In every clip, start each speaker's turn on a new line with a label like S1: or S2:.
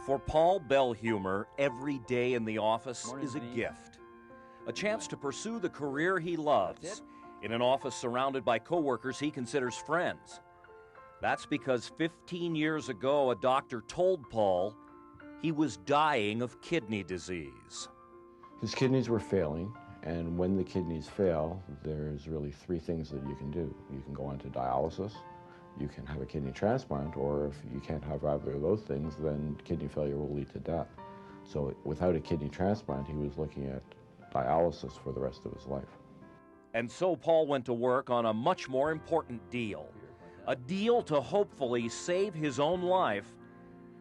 S1: For Paul Belhumeur, every day in the office is a gift. A chance to pursue the career he loves in an office surrounded by coworkers he considers friends. That's because 15 years ago, a doctor told Paul he was dying of kidney disease.
S2: His kidneys were failing, and when the kidneys fail, there's really three things that you can do. You can go on to dialysis, you can have a kidney transplant, or if you can't have either of those things, then kidney failure will lead to death. So without a kidney transplant, he was looking at dialysis for the rest of his life.
S1: And so Paul went to work on a much more important deal. A deal to hopefully save his own life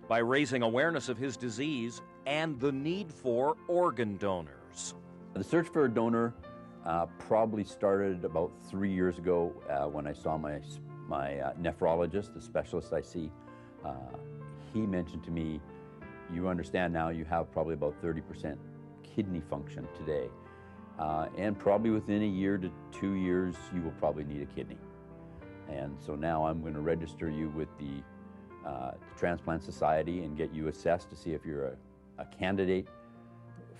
S1: by raising awareness of his disease and the need for organ donors.
S3: The search for a donor probably started about 3 years ago when I saw my nephrologist, the specialist I see. He mentioned to me, you understand now you have probably about 30% kidney function today. And probably within a year to 2 years, you will probably need a kidney. And so now I'm going to register you with the Transplant Society and get you assessed to see if you're a candidate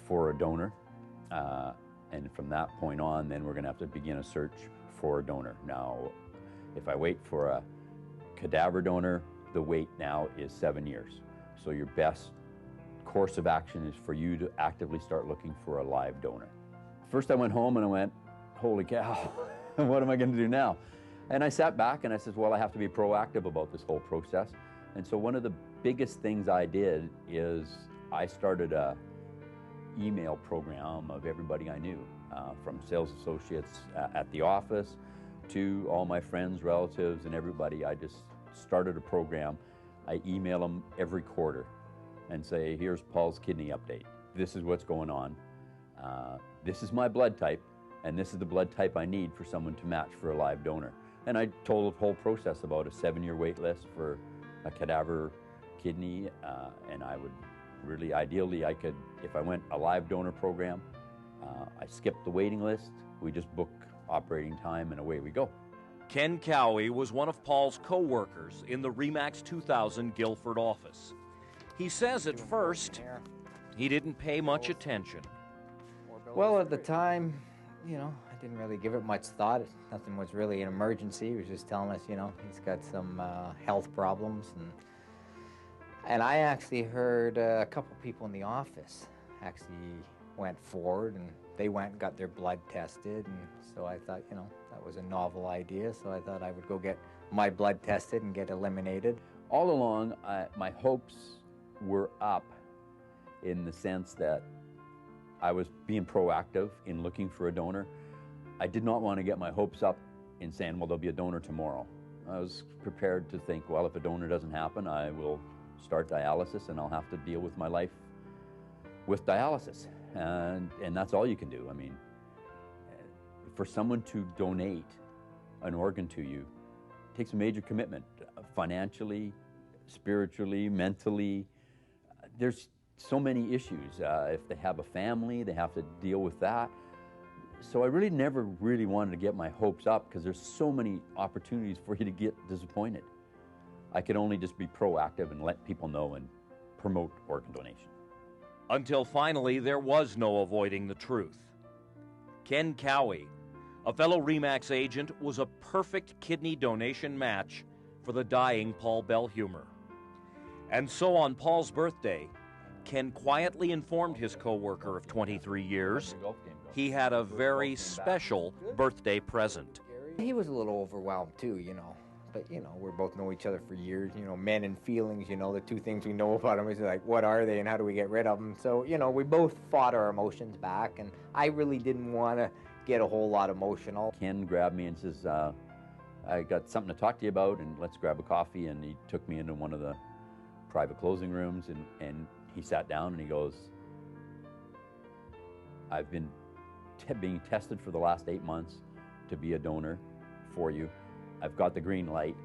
S3: for a donor. And from that point on, then we're going to have to begin a search for a donor. Now, if I wait for a cadaver donor, the wait now is 7 years. So your best course of action is for you to actively start looking for a live donor. First I went home and I went, holy cow, what am I going to do now? And I sat back and I said, well, I have to be proactive about this whole process. And so one of the biggest things I did is I started a email program of everybody I knew, from sales associates at the office to all my friends, relatives, and everybody. I just started a program. I email them every quarter and say, here's Paul's kidney update. This is what's going on. This is my blood type, and this is the blood type I need for someone to match for a live donor. And I told the whole process about a 7-year wait list for a cadaver kidney, and I would really, ideally, I could, if I went a live donor program, I skipped the waiting list, we just book operating time, and away we go.
S1: Ken Cowie was one of Paul's co-workers in the RE/MAX 2000 Guilford office. He says at first, he didn't pay much attention.
S4: Well, at the time, you know, I didn't really give it much thought. Nothing was really an emergency. He was just telling us, you know, he's got some health problems. And I actually heard a couple people in the office actually went forward, and they went and got their blood tested. And so I thought, you know, that was a novel idea. So I thought I would go get my blood tested and get eliminated.
S3: All along, my hopes were up in the sense that I was being proactive in looking for a donor. I did not want to get my hopes up in saying, well, there'll be a donor tomorrow. I was prepared to think, well, if a donor doesn't happen, I will start dialysis and I'll have to deal with my life with dialysis. And that's all you can do. I mean, for someone to donate an organ to you, it takes a major commitment, financially, spiritually, mentally. There's so many issues. If they have a family, they have to deal with that. So I really never really wanted to get my hopes up because there's so many opportunities for you to get disappointed. I could only just be proactive and let people know and promote organ donation.
S1: Until finally, there was no avoiding the truth. Ken Cowie, a fellow RE/MAX agent, was a perfect kidney donation match for the dying Paul Belhumeur. And so on Paul's birthday, Ken quietly informed his co-worker of 23 years he had a very special birthday present.
S4: He was a little overwhelmed too, you know. But, you know, we both know each other for years, you know, men and feelings, you know, the two things we know about him is like, what are they and how do we get rid of them? So, you know, we both fought our emotions back, and I really didn't want to get a whole lot emotional.
S3: Ken grabbed me and says, I got something to talk to you about, and let's grab a coffee. And he took me into one of the private closing rooms, and he sat down and he goes, I've been being tested for the last 8 months to be a donor for you. I've got the green light,